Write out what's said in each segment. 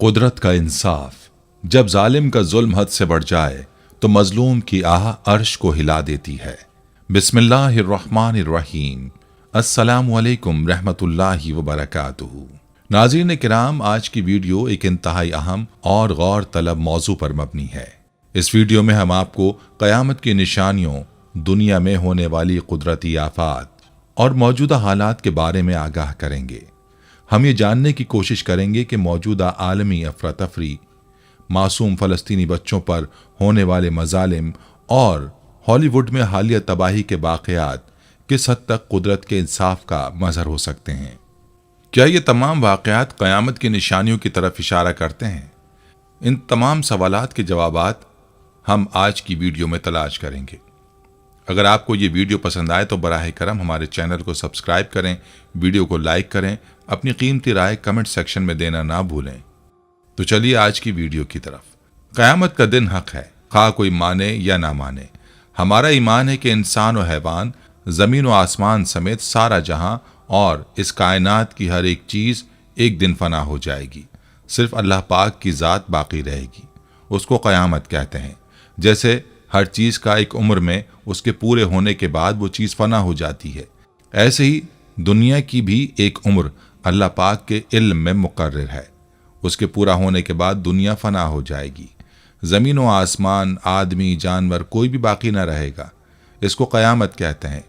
कुदरत का इंसाफ। जब जालिम का जुल्म हद से बढ़ जाए तो मजलूम की आह अर्श को हिला देती है। बिस्मिल्लाहिर्रहमानिर्रहीम। अस्सलामु अलैकुम रहमतुल्लाहि व बरकातुहू। नाज़रीन किराम, आज की वीडियो एक इंतहाई अहम और गौर तलब मौजू पर मबनी है। इस वीडियो में हम आपको क़यामत की निशानियों, दुनिया में होने वाली कुदरती आफात और मौजूदा हालात के बारे में आगाह करेंगे। हम ये जानने की कोशिश करेंगे कि मौजूदा आलमी अफरा तफरी, मासूम फ़लस्तीनी बच्चों पर होने वाले मजालिम और हॉलीवुड में हालिया तबाही के वाक़यात किस हद तक कुदरत के इंसाफ का मज़हर हो सकते हैं। क्या ये तमाम वाक़यात क़यामत की निशानियों की तरफ इशारा करते हैं? इन तमाम सवालात के जवाबात हम आज की वीडियो में तलाश करेंगे। अगर आपको ये वीडियो पसंद आए तो बराह करम हमारे चैनल को सब्सक्राइब करें, वीडियो को लाइक करें, अपनी कीमती राय कमेंट सेक्शन में देना ना भूलें। तो चलिए आज की वीडियो की तरफ। क़यामत का दिन हक है, खा कोई माने या ना माने। हमारा ईमान है कि इंसान और हैवान, ज़मीन व आसमान समेत सारा जहां और इस कायनात की हर एक चीज़ एक दिन फना हो जाएगी। सिर्फ अल्लाह पाक की ज़ात बाकी रहेगी। उसको क़यामत कहते हैं। जैसे हर चीज़ का एक उम्र में उसके पूरे होने के बाद वो चीज़ फना हो जाती है, ऐसे ही दुनिया की भी एक उम्र अल्लाह पाक के इल्म में मुकर्रर है। उसके पूरा होने के बाद दुनिया फना हो जाएगी। ज़मीन व आसमान, आदमी, जानवर कोई भी बाकी ना रहेगा। इसको क़यामत कहते हैं।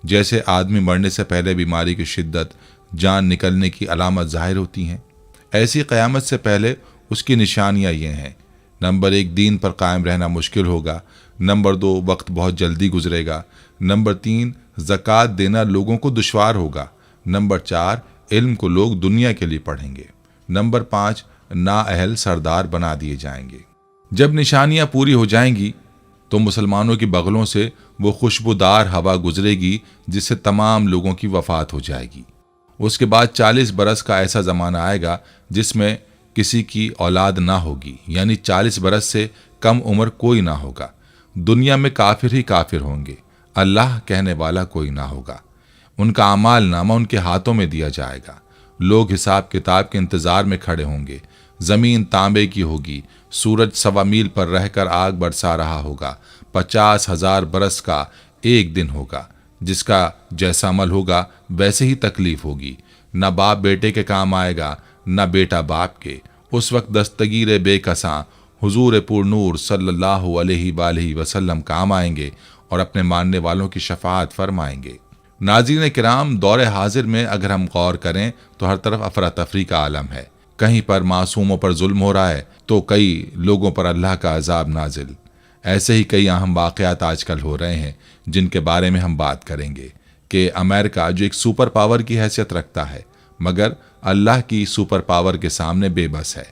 जैसे आदमी मरने से पहले बीमारी की शिद्दत, जान निकलने की अलामत ज़ाहिर होती हैं, ऐसी क़यामत से पहले उसकी निशानियाँ ये हैं। नंबर 1, दीन पर कायम रहना मुश्किल होगा। नंबर 2, वक्त बहुत जल्दी गुजरेगा। नंबर 3, ज़कात देना लोगों को दुश्वार होगा। नंबर 4, इल्म को लोग दुनिया के लिए पढ़ेंगे। नंबर 5, नाअहल सरदार बना दिए जाएंगे। जब निशानियां पूरी हो जाएंगी तो मुसलमानों की बगलों से वो खुशबूदार हवा गुजरेगी जिससे तमाम लोगों की वफात हो जाएगी। उसके बाद 40 बरस का ऐसा ज़माना आएगा जिसमें किसी की औलाद ना होगी, यानी 40 बरस से कम उम्र कोई ना होगा। दुनिया में काफिर ही काफिर होंगे, अल्लाह कहने वाला कोई ना होगा। उनका अमाल नामा उनके हाथों में दिया जाएगा। लोग हिसाब किताब के इंतज़ार में खड़े होंगे। ज़मीन तांबे की होगी। सूरज 1.25 मील पर रहकर आग बरसा रहा होगा। 50,000 बरस का एक दिन होगा। जिसका जैसा अमल होगा वैसे ही तकलीफ होगी। न बाप बेटे के काम आएगा, न बेटा बाप के। उस वक्त दस्तगीर बेकसां हुजूर पुरनूर सल्लल्लाहु अलैहि वसल्लम काम आएंगे और अपने मानने वालों की शफाअत फरमाएंगे। नाज़रीन किराम, दौरे हाजिर में अगर हम गौर करें तो हर तरफ अफरा तफरी का आलम है। कहीं पर मासूमों पर जुल्म हो रहा है तो कई लोगों पर अल्लाह का अजाब नाजिल। ऐसे ही कई अहम वाक़यात आजकल हो रहे हैं जिनके बारे में हम बात करेंगे कि अमेरिका जो एक सुपर पावर की हैसियत रखता है मगर अल्लाह की सुपर पावर के सामने बेबस है।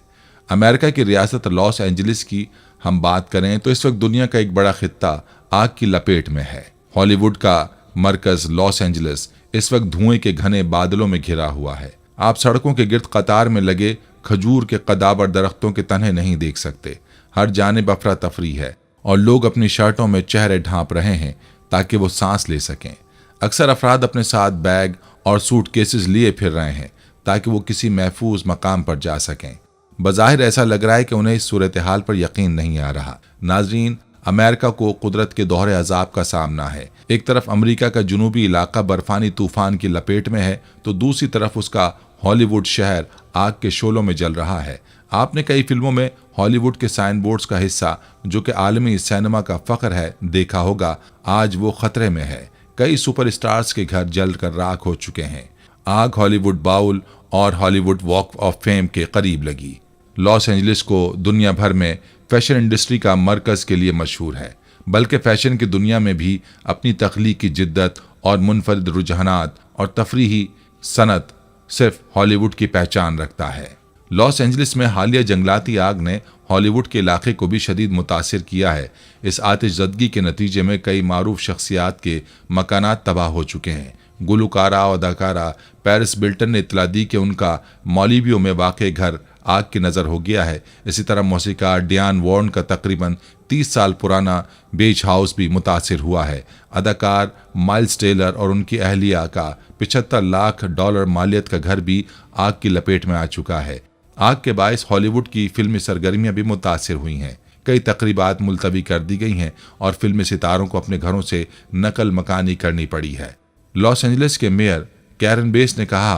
अमेरिका की रियासत लॉस एंजलिस की हम बात करें तो इस वक्त दुनिया का एक बड़ा खित्ता आग की लपेट में है। हॉलीवुड का मरकज़ लॉस एंजलिस इस वक्त धुएं के घने बादलों में घिरा हुआ है। आप सड़कों के गिर्द कतार में लगे खजूर के कदावर दरख्तों के तने नहीं देख सकते। हर जानिब अफरा तफरी है और लोग अपनी शर्टों में चेहरे ढांप रहे हैं ताकि वो सांस ले सकें। अक्सर अफराद अपने साथ बैग और सूटकेसेस लिए फिर रहे हैं ताकि वो किसी महफूज मकाम पर जा सकें। बज़ाहिर ऐसा लग रहा है कि उन्हें इस सूरत हाल पर यकीन नहीं आ रहा। नाज़रीन, अमेरिका को कुदरत के दोहरे अजाब का सामना है। एक तरफ अमेरिका का जुनूबी इलाका बर्फानी तूफान की लपेट में है तो दूसरी तरफ उसका हॉलीवुड शहर आग के शोलों में जल रहा है। आपने कई फिल्मों में हॉलीवुड के साइन बोर्ड्स का हिस्सा जो कि आलमी सिनेमा का फ़ख्र है देखा होगा। आज वो खतरे में है। कई सुपरस्टार्स के घर जल कर राख हो चुके हैं। आग हॉलीवुड बाउल और हॉलीवुड वॉक ऑफ फेम के करीब लगी। लॉस एंजलिस को दुनिया भर में फैशन इंडस्ट्री का मरकज़ के लिए मशहूर है, बल्कि फ़ैशन की दुनिया में भी अपनी तख्लीकी जिद्दत और मुनफरिद रुझानात और तफरीही सनत सिर्फ हॉलीवुड की पहचान रखता है। लॉस एंजलिस में हालिया जंगलाती आग ने हॉलीवुड के इलाके को भी शदीद मुतासिर किया है। इस आतिशज़दगी के नतीजे में कई मारूफ शख्सियात के मकानात तबाह हो चुके हैं। गुलकारा और अदाकारा पेरिस बिल्टन ने इत्तला दी कि उनका मॉलिवियो में वाक़ घर आग की नज़र हो गया है। इसी तरह मौसीकार डियान वॉर्न का तकरीबन 30 साल पुराना बेच हाउस भी मुतासिर हुआ है। अदाकार माइल्स टेलर और उनकी अहलिया का $75 लाख मालियत का घर भी आग की लपेट में आ चुका है। आग के बायस हॉलीवुड की फिल्मी सरगर्मियां भी मुतासिर हुई हैं। कई तकरीबात मुलतवी कर दी गई हैं और फिल्मी सितारों को अपने घरों से नकल मकानी करनी पड़ी है। लॉस एंजलिस के मेयर कैरन बेस ने कहा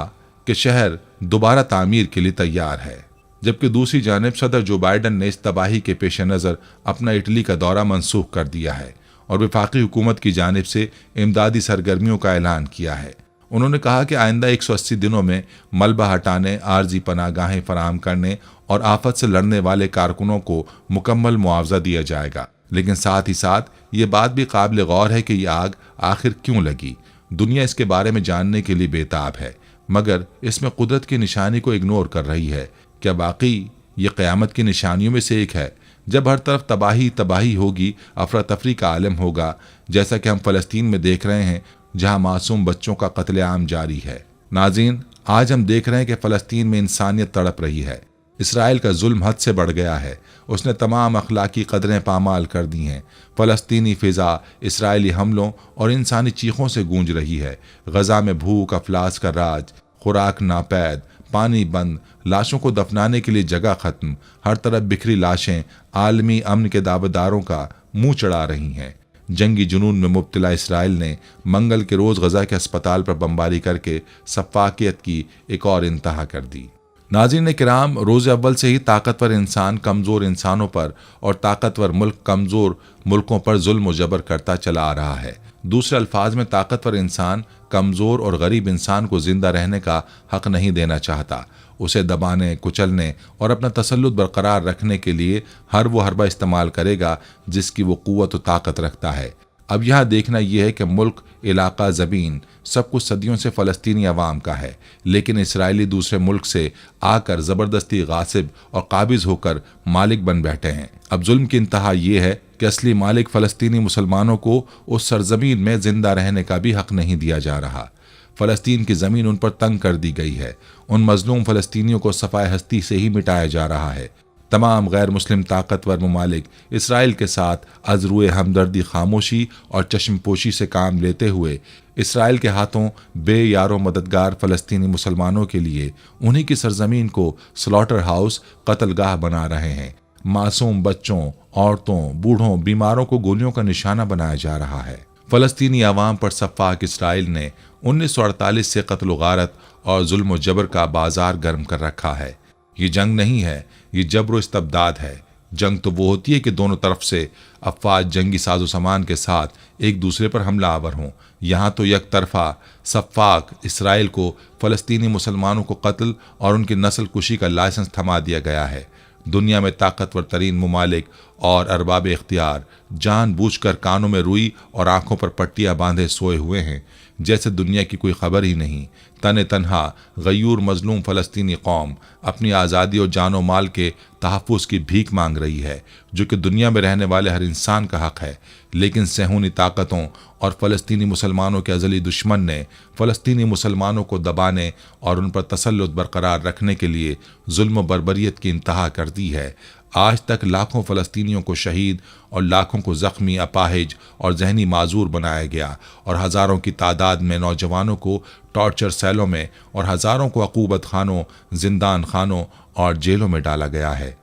कि शहर दोबारा तामीर के लिए तैयार है, जबकि दूसरी जानिब सदर जो बाइडन ने इस तबाही के पेश नज़र अपना इटली का दौरा मनसूख कर दिया है और वफाकी हुकूमत की जानिब से इमदादी सरगर्मियों का ऐलान किया है। उन्होंने कहा कि आइंदा 180 दिनों में मलबा हटाने, आर्जी पनागाहें फराहम करने और आफत से लड़ने वाले कारकुनों को मुकम्मल मुआवजा दिया जाएगा। लेकिन साथ ही साथ ये बात भी काबिल गौर है कि ये आग आखिर क्यों लगी। दुनिया इसके बारे में जानने के लिए बेताब है, मगर इसमें कुदरत की निशानी को इग्नोर कर रही है। क्या वाकई ये क़यामत की निशानियों में से एक है? जब हर तरफ तबाही तबाही होगी, अफरा तफरी का आलम होगा, जैसा कि हम फ़लस्तीन में देख रहे हैं जहां मासूम बच्चों का कत्लेआम जारी है। नाज़रीन, आज हम देख रहे हैं कि फ़लस्तीन में इंसानियत तड़प रही है। इसराइल का जुल्म हद से बढ़ गया है। उसने तमाम अखलाकी कदरें पामाल कर दी हैं। फ़लस्तीनी फ़िज़ा इसराइली हमलों और इंसानी चीखों से गूंज रही है। गज़ा में भूख अफलास का राज, खुराक नापैद, पानी बंद, लाशों को दफनाने के लिए जगह खत्म, हर तरफ बिखरी लाशें आलमी अमन के दावेदारों का मुंह चढ़ा रही हैं। जंगी जुनून में मुब्तला इसराइल ने मंगल के रोज़ गज़ा के अस्पताल पर बमबारी करके सफाकियत की एक और इंतहा कर दी। नाज़रीन किराम, रोज़ अव्वल से ही ताकतवर इंसान कमज़ोर इंसानों पर और ताकतवर मुल्क कमज़ोर मुल्कों पर जुल्म व जबर करता चला आ रहा है। दूसरे अल्फाज में ताकतवर इंसान कमज़ोर और गरीब इंसान को जिंदा रहने का हक नहीं देना चाहता। उसे दबाने, कुचलने और अपना तसल्लुत बरकरार रखने के लिए हर वो हरबा इस्तेमाल करेगा जिसकी वो क़ुव्वत व ताकत रखता है। अब यहाँ देखना यह है कि मुल्क, इलाका, ज़मीन सब कुछ सदियों से फ़लस्तीनी अवाम का है, लेकिन इसराइली दूसरे मुल्क से आकर ज़बरदस्ती गासिब और काबिज होकर मालिक बन बैठे हैं। अब जुल्म की इंतहा ये है कि असली मालिक फ़लस्तीनी मुसलमानों को उस सरजमीन में जिंदा रहने का भी हक नहीं दिया जा रहा। फ़लस्तीन की ज़मीन उन पर तंग कर दी गई है। उन मजलूम फ़लस्तीनियों को सफ़ाए हस्ती से ही मिटाया जा रहा है। तमाम गैर मुस्लिम ताकतवर ममालिक इसराइल के साथ अज़रुए हमदर्दी, खामोशी और चश्मपोशी से काम लेते हुए इसराइल के हाथों बेयारो मददगार फ़लस्तीनी मुसलमानों के लिए उन्हीं की सरजमीन को स्लॉटर हाउस, कत्लगाह बना रहे हैं। मासूम बच्चों, औरतों, बूढ़ों, बीमारों को गोलियों का निशाना बनाया जा रहा है। फ़लस्तीनी अवाम पर सफ़ाक इसराइल ने 1948 से कत्ल गारत और जुल्म व जबर का बाजार गर्म कर रखा है। ये जंग नहीं है, ये जबर व इस्तबदाद है। जंग तो वो होती है कि दोनों तरफ से अफवाज जंगी साजो सामान के साथ एक दूसरे पर हमला आवर हों। यहाँ तो एक तरफा सफ़ाक इसराइल को फ़लस्तीनी मुसलमानों को कत्ल और उनकी नस्ल कुशी का लाइसेंस थमा दिया गया है। दुनिया में ताकतवर तरीन ममालिक और अरबाब इख्तियार जानबूझकर कानों में रुई और आंखों पर पट्टियां बांधे सोए हुए हैं, जैसे दुनिया की कोई खबर ही नहीं। तने तन्हा गयूर मजलूम फ़लस्तीनी कौम अपनी आज़ादी और जानो माल के तहफ़्फ़ुज़ की भीख मांग रही है, जो कि दुनिया में रहने वाले हर इंसान का हक है। लेकिन सेहूनी ताकतों और फ़लस्तीनी मुसलमानों के अज़ली दुश्मन ने फ़लस्तीनी मुसलमानों को दबाने और उन पर तसल्लुत बरकरार रखने के लिए जुल्म बर्बरियत की इंतहा कर दी है। आज तक लाखों फ़लस्तीनियों को शहीद और लाखों को ज़ख्मी, अपाहिज और जहनी माजूर बनाया गया और हज़ारों की तादाद में नौजवानों को टॉर्चर सेलों में और हज़ारों को अकूबत खानों, जिंदान खानों और जेलों में डाला गया है।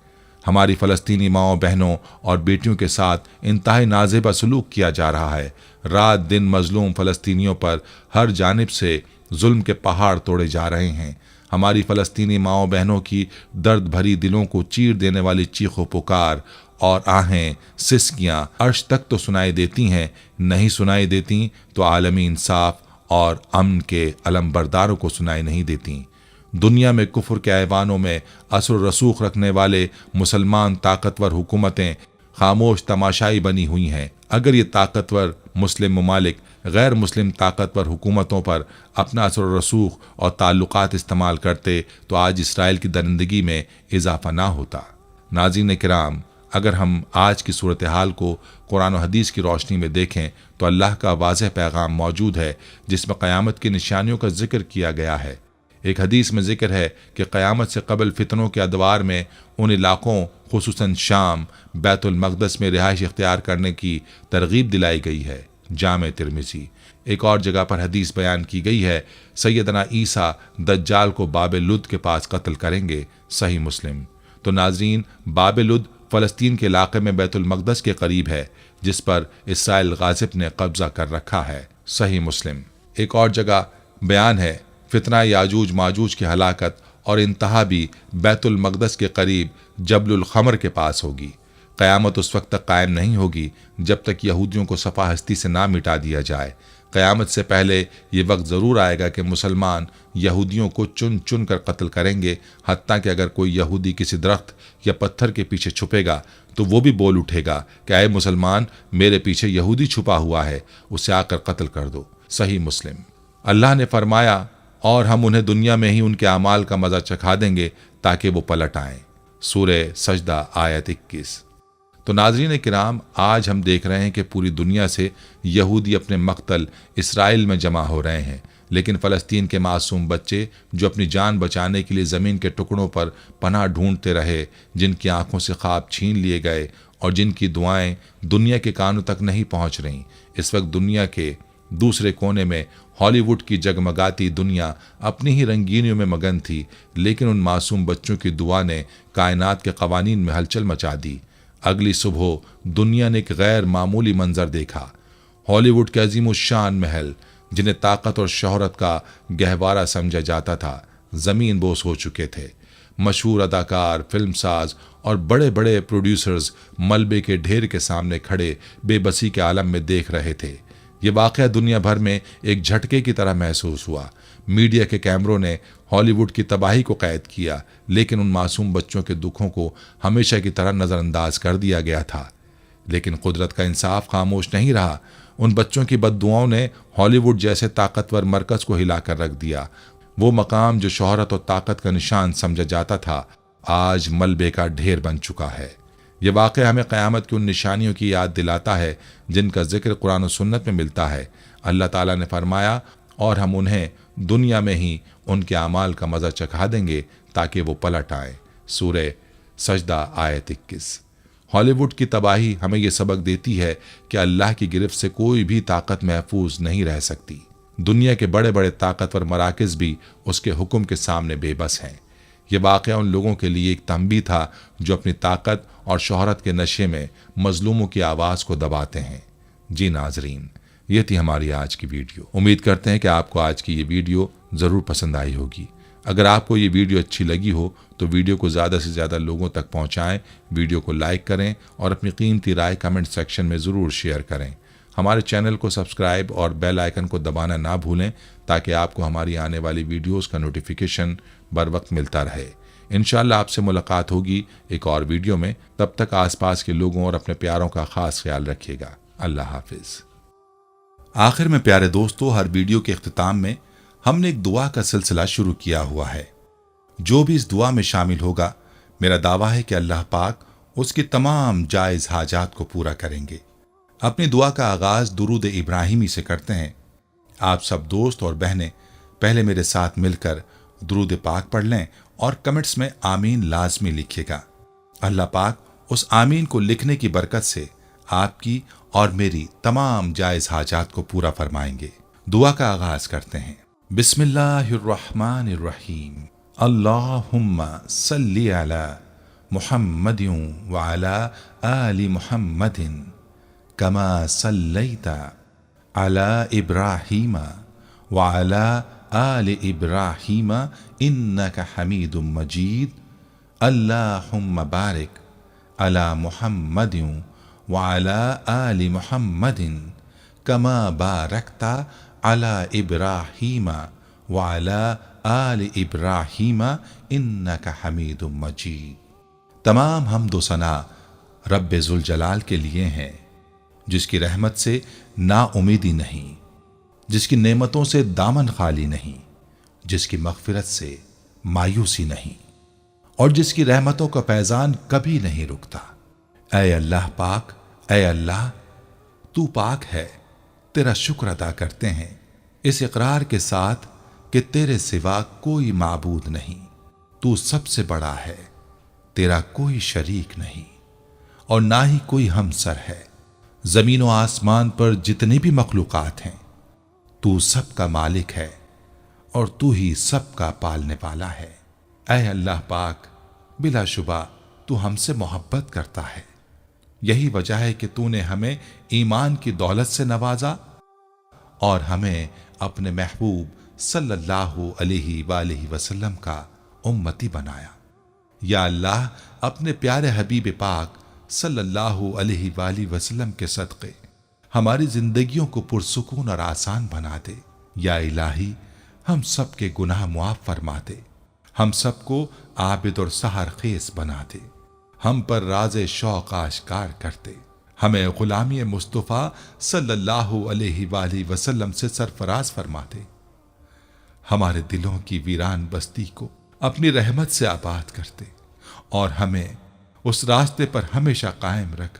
हमारी फ़लस्तीनी माँओं, बहनों और बेटियों के साथ इंतहाई नाज़ेबा सलूक किया जा रहा है। रात दिन मजलूम फ़लस्तीनियों पर हर जानिब से जुल्म के पहाड़ तोड़े जा रहे हैं। हमारी फ़लस्तीनी माँओं बहनों की दर्द भरी दिलों को चीर देने वाली चीखों पुकार और आहें, सिसकियाँ अर्श तक तो सुनाई देती हैं, नहीं सुनाई देती तो आलमी इंसाफ और अमन के अलमबरदारों को सुनाई नहीं देती। दुनिया में कुफ्र के ऐवानों में असर रसूख रखने वाले मुसलमान ताकतवर हुकूमतें खामोश तमाशाई बनी हुई हैं। अगर ये ताकतवर मुस्लिम ममालिक गैर मुस्लिम ताकतवर हुकूमतों पर अपना असर रसूख और ताल्लुकात इस्तेमाल करते तो आज इसराइल की दरिंदगी में इजाफा ना होता। नाज़रीन किराम, अगर हम आज की सूरत हाल को कुरान और हदीस की रोशनी में देखें तो अल्लाह का वाज़ेह पैगाम मौजूद है जिसमें क़यामत की निशानियों का जिक्र किया गया है। एक हदीस में जिक्र है कि क़यामत से कबल फितनों के अदवार में उन इलाक़ों खुसूसन शाम, बैतुल मक़दस में रिहाइश इख्तियार करने की तरगीब दिलाई गई है। जामे तिरमिजी। एक और जगह पर हदीस बयान की गई है, सैयदना ईसा दज्जाल को बाब लुद के पास कत्ल करेंगे, सही मुस्लिम। तो नाजरीन, बाब लुद फ़लस्तीन के इलाके में बैतुल मक़दस के करीब है, जिस पर इसराइल गाज़िब ने कब्ज़ा कर रखा है, सही मुस्लिम। एक और जगह बयान है, फितना याजूज माजूज की हलाकत और इंतहा भी बैतुल मक़दस के करीब जबलुल ख़मर के पास होगी। क़यामत उस वक्त तक कायम नहीं होगी जब तक यहूदियों को सफ़ा हस्ती से ना मिटा दिया जाए। क़यामत से पहले ये वक्त ज़रूर आएगा कि मुसलमान यहूदियों को चुन चुन कर कत्ल करेंगे, हत्ता कि अगर कोई यहूदी किसी दरख्त या पत्थर के पीछे छुपेगा तो वो भी बोल उठेगा कि ऐ मुसलमान, मेरे पीछे यहूदी छुपा हुआ है, उसे आकर कत्ल कर दो, सही मुस्लिम। अल्लाह ने फरमाया, और हम उन्हें दुनिया में ही उनके अमाल का मज़ा चखा देंगे ताकि वो पलट आएँ, सूरह सजदा आयत 21। तो नाज़रीन किराम, आज हम देख रहे हैं कि पूरी दुनिया से यहूदी अपने मक्तल इसराइल में जमा हो रहे हैं, लेकिन फ़लस्तीन के मासूम बच्चे जो अपनी जान बचाने के लिए ज़मीन के टुकड़ों पर पनाह ढूंढते रहे, जिनकी आंखों से ख्वाब छीन लिए गए और जिनकी दुआएं दुनिया के कानों तक नहीं पहुंच रहीं, इस वक्त दुनिया के दूसरे कोने में हॉलीवुड की जगमगाती दुनिया अपनी ही रंगीनियों में मगन थी, लेकिन उन मासूम बच्चों की दुआ ने कायनात के कवानीन में हलचल मचा दी। अगली सुबह दुनिया ने एक गैर मामूली मंजर देखा। हॉलीवुड के अजीमुशान महल, जिन्हें ताकत और शोहरत का गहवारा समझा जाता था, ज़मीन बोस हो चुके थे। मशहूर अदाकार, फिल्मसाज और बड़े बड़े प्रोड्यूसर्स मलबे के ढेर के सामने खड़े बेबसी के आलम में देख रहे थे। ये वाक़या दुनिया भर में एक झटके की तरह महसूस हुआ। मीडिया के कैमरों ने हॉलीवुड की तबाही को कैद किया, लेकिन उन मासूम बच्चों के दुखों को हमेशा की तरह नज़रअंदाज कर दिया गया था। लेकिन कुदरत का इंसाफ खामोश नहीं रहा। उन बच्चों की बद्दुआओं ने हॉलीवुड जैसे ताकतवर मरकज़ को हिलाकर रख दिया। वो मकाम जो शोहरत और ताकत का निशान समझा जाता था, आज मलबे का ढेर बन चुका है। ये वाक़या हमें क़यामत की उन निशानियों की याद दिलाता है जिनका जिक्र कुरान और सुन्नत में मिलता है। अल्लाह ताला ने फरमाया, और हम उन्हें दुनिया में ही उनके अमाल का मज़ा चखा देंगे ताकि वो पलट आए, सूरह सजदा आयत 21। हॉलीवुड की तबाही हमें ये सबक देती है कि अल्लाह की गिरफ्त से कोई भी ताकत महफूज नहीं रह सकती। दुनिया के बड़े बड़े ताकतवर मराकिज़ भी उसके हुक्म के सामने बेबस हैं। यह वाक़या उन लोगों के लिए एक तंबी था जो अपनी ताकत और शोहरत के नशे में मजलूमों की आवाज़ को दबाते हैं। जी नाजरीन, ये थी हमारी आज की वीडियो। उम्मीद करते हैं कि आपको आज की ये वीडियो ज़रूर पसंद आई होगी। अगर आपको ये वीडियो अच्छी लगी हो तो वीडियो को ज़्यादा से ज़्यादा लोगों तक पहुँचाएँ, वीडियो को लाइक करें और अपनी कीमती राय कमेंट सेक्शन में ज़रूर शेयर करें। हमारे चैनल को सब्सक्राइब और बेल आइकन को दबाना ना भूलें ताकि आपको हमारी आने वाली वीडियोज़ का नोटिफिकेशन बर वक्त मिलता रहे। इंशाअल्लाह आपसे मुलाकात होगी एक और वीडियो में। तब तक आसपास के लोगों और अपने प्यारों का खास ख्याल रखिएगा। अल्लाह हाफिज़। आखिर में प्यारे दोस्तों, हर वीडियो के इख्तिताम में हमने एक दुआ का सिलसिला शुरू किया हुआ है। जो भी इस दुआ में शामिल होगा, मेरा दावा है कि अल्लाह पाक उसकी तमाम जायज़ हाजात को पूरा करेंगे। अपनी दुआ का आगाज़ दुरूद इब्राहिमी से करते हैं। आप सब दोस्त और बहनें पहले मेरे साथ मिलकर दुरूद पाक पढ़ लें और कमेंट्स में आमीन लाजमी लिखिएगा। अल्लाह पाक उस आमीन को लिखने की बरकत से आपकी और मेरी तमाम जायज़ हाजात को पूरा फरमाएंगे। दुआ का आगाज़ करते हैं। बिस्मिल्लाहिर्रहमानिर्रहीम। अल्लाहुम्मा सल्ली अला मुहम्मदिन व अला आलि मुहम्मदिन कमा सल्लैता अला इब्राहीम व अला आलि इब्राहीम इन्नका हमीदुम मजीद। अल्लाहुम्मा बारिक अला मुहम्मदिन व अला आलि मुहम्मदिन कमा बारकता अला इब्राहीम व अला आलि इब्राहीम इन्नका हमीदुम मजीद। तमाम हम्द व सना रब्बे ज़ुल जलाल के लिए हैं, जिसकी रहमत से नाउमीदी नहीं, जिसकी नेमतों से दामन खाली नहीं, जिसकी मग़फ़िरत से मायूसी नहीं और जिसकी रहमतों का फैज़ान कभी नहीं रुकता। ऐ अल्लाह पाक, ऐ अल्लाह तू पाक है, तेरा शुक्र अदा करते हैं इस इकरार के साथ कि तेरे सिवा कोई माबूद नहीं, तू सबसे बड़ा है, तेरा कोई शरीक नहीं और ना ही कोई हमसर है। زمین و آسمان پر جتنی بھی مخلوقات ہیں تو سب کا مالک ہے اور تو ہی سب کا پالنے والا ہے۔ اے اللہ پاک، بلا شبہ تو ہم سے محبت کرتا ہے، یہی وجہ ہے کہ تو نے ہمیں ایمان کی دولت سے نوازا اور ہمیں اپنے محبوب صلی اللہ علیہ وآلہ وسلم کا امتی بنایا۔ یا اللہ، اپنے پیارے حبیب پاک صلی اللہ علیہ وآلہ وسلم کے صدقے ہماری زندگیوں کو پرسکون اور آسان بنا دے۔ یا الہی، ہم سب کے گناہ معاف فرما دے، ہم سب کو عابد اور سحر خیز بنا دے، ہم پر راز شوق آشکار کر دے، ہمیں غلامی مصطفیٰ صلی اللہ علیہ وآلہ وسلم سے سرفراز فرما دے، ہمارے دلوں کی ویران بستی کو اپنی رحمت سے آباد کر دے اور ہمیں اس راستے پر ہمیشہ قائم رکھ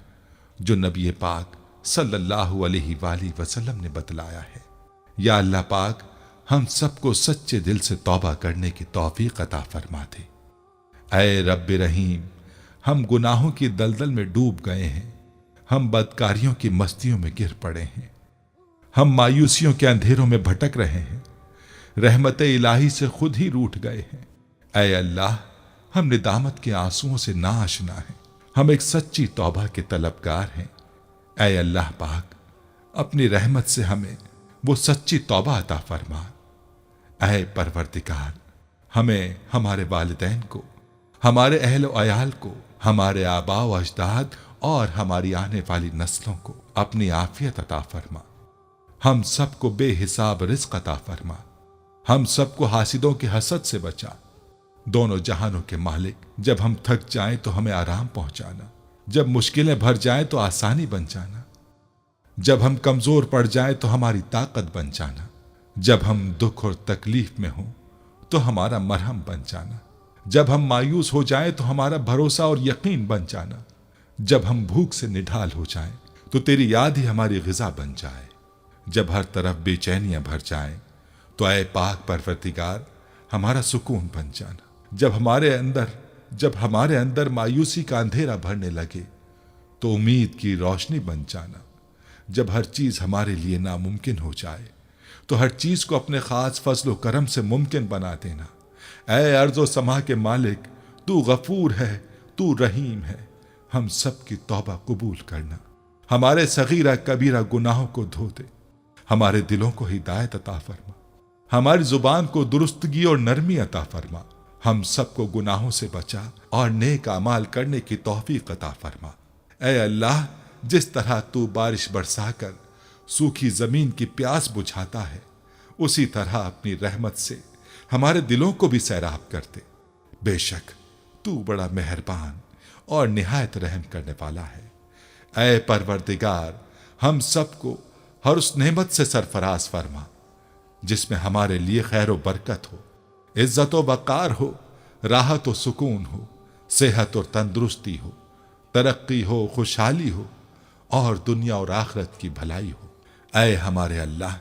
جو نبی پاک صلی اللہ علیہ وآلہ وسلم نے بتلایا ہے۔ یا اللہ پاک، ہم سب کو سچے دل سے توبہ کرنے کی توفیق عطا فرما دے۔ اے رب رحیم، ہم گناہوں کی دلدل میں ڈوب گئے ہیں، ہم بدکاریوں کی مستیوں میں گر پڑے ہیں، ہم مایوسیوں کے اندھیروں میں بھٹک رہے ہیں، رحمت الہی سے خود ہی روٹھ گئے ہیں۔ اے اللہ، ہم ندامت کے آنسوؤں سے ناآشنا ہیں، ہم ایک سچی توبہ کے طلبگار ہیں۔ اے اللہ پاک، اپنی رحمت سے ہمیں وہ سچی توبہ عطا فرما۔ اے پروردگار، ہمیں ہمارے والدین کو، ہمارے اہل و عیال کو، ہمارے آباء و اجداد اور ہماری آنے والی نسلوں کو اپنی عافیت عطا فرما۔ ہم سب کو بے حساب رزق عطا فرما، ہم سب کو حاسدوں کے حسد سے بچا۔ دونوں جہانوں کے مالک، جب ہم تھک جائیں تو ہمیں آرام پہنچانا، جب مشکلیں بھر جائیں تو آسانی بن جانا، جب ہم کمزور پڑ جائیں تو ہماری طاقت بن جانا، جب ہم دکھ اور تکلیف میں ہوں تو ہمارا مرہم بن جانا، جب ہم مایوس ہو جائیں تو ہمارا بھروسہ اور یقین بن جانا، جب ہم بھوک سے نڈھال ہو جائیں تو تیری یاد ہی ہماری غذا بن جائے، جب ہر طرف بے چینیاں بھر جائیں تو اے پاک پروردگار ہمارا سکون بن جانا، جب ہمارے اندر مایوسی کا اندھیرا بھرنے لگے تو امید کی روشنی بن جانا، جب ہر چیز ہمارے لیے ناممکن ہو جائے تو ہر چیز کو اپنے خاص فضل و کرم سے ممکن بنا دینا۔ اے ارض و سما کے مالک، تو غفور ہے، تو رحیم ہے، ہم سب کی توبہ قبول کرنا، ہمارے صغیرہ کبیرہ گناہوں کو دھو دے، ہمارے دلوں کو ہدایت عطا فرما، ہماری زبان کو درستگی اور نرمی عطا فرما، ہم سب کو گناہوں سے بچا اور نیک اعمال کرنے کی توفیق عطا فرما۔ اے اللہ، جس طرح تو بارش برسا کر سوکھی زمین کی پیاس بجھاتا ہے، اسی طرح اپنی رحمت سے ہمارے دلوں کو بھی سیراب کر دے۔ بے شک تو بڑا مہربان اور نہایت رحم کرنے والا ہے۔ اے پروردگار، ہم سب کو ہر اس نعمت سے سرفراز فرما جس میں ہمارے لیے خیر و برکت ہو، عزت و وقار ہو، راحت و سکون ہو، صحت اور تندرستی ہو، ترقی ہو، خوشحالی ہو اور دنیا اور آخرت کی بھلائی ہو۔ اے ہمارے اللہ،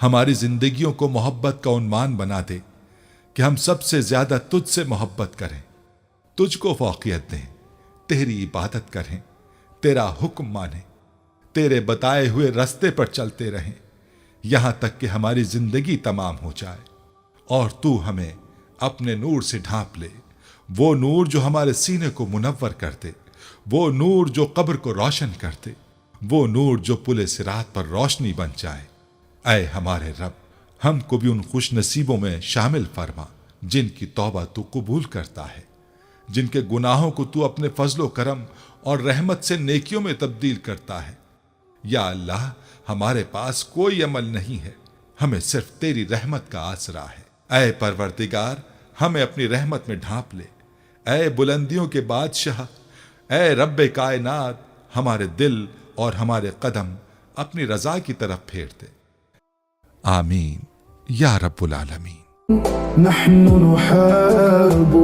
ہماری زندگیوں کو محبت کا عنوان بنا دے کہ ہم سب سے زیادہ تجھ سے محبت کریں، تجھ کو فوقیت دیں، تیری عبادت کریں، تیرا حکم مانیں، تیرے بتائے ہوئے رستے پر چلتے رہیں یہاں تک کہ ہماری زندگی تمام ہو جائے اور تو ہمیں اپنے نور سے ڈھانپ لے، وہ نور جو ہمارے سینے کو منور کر دے، وہ نور جو قبر کو روشن کر دے، وہ نور جو پل صراط پر روشنی بن جائے۔ اے ہمارے رب، ہم کو بھی ان خوش نصیبوں میں شامل فرما جن کی توبہ تو قبول کرتا ہے، جن کے گناہوں کو تو اپنے فضل و کرم اور رحمت سے نیکیوں میں تبدیل کرتا ہے۔ یا اللہ، ہمارے پاس کوئی عمل نہیں ہے، ہمیں صرف تیری رحمت کا آسرا ہے۔ اے پروردگار، ہمیں اپنی رحمت میں ڈھانپ لے۔ اے بلندیوں کے بادشاہ، اے رب کائنات، ہمارے دل اور ہمارے قدم اپنی رضا کی طرف پھیر دے۔ آمین یا رب العالمین۔ نحن نحارب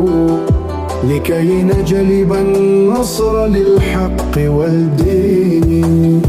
لكي نجلب النصر للحق والدين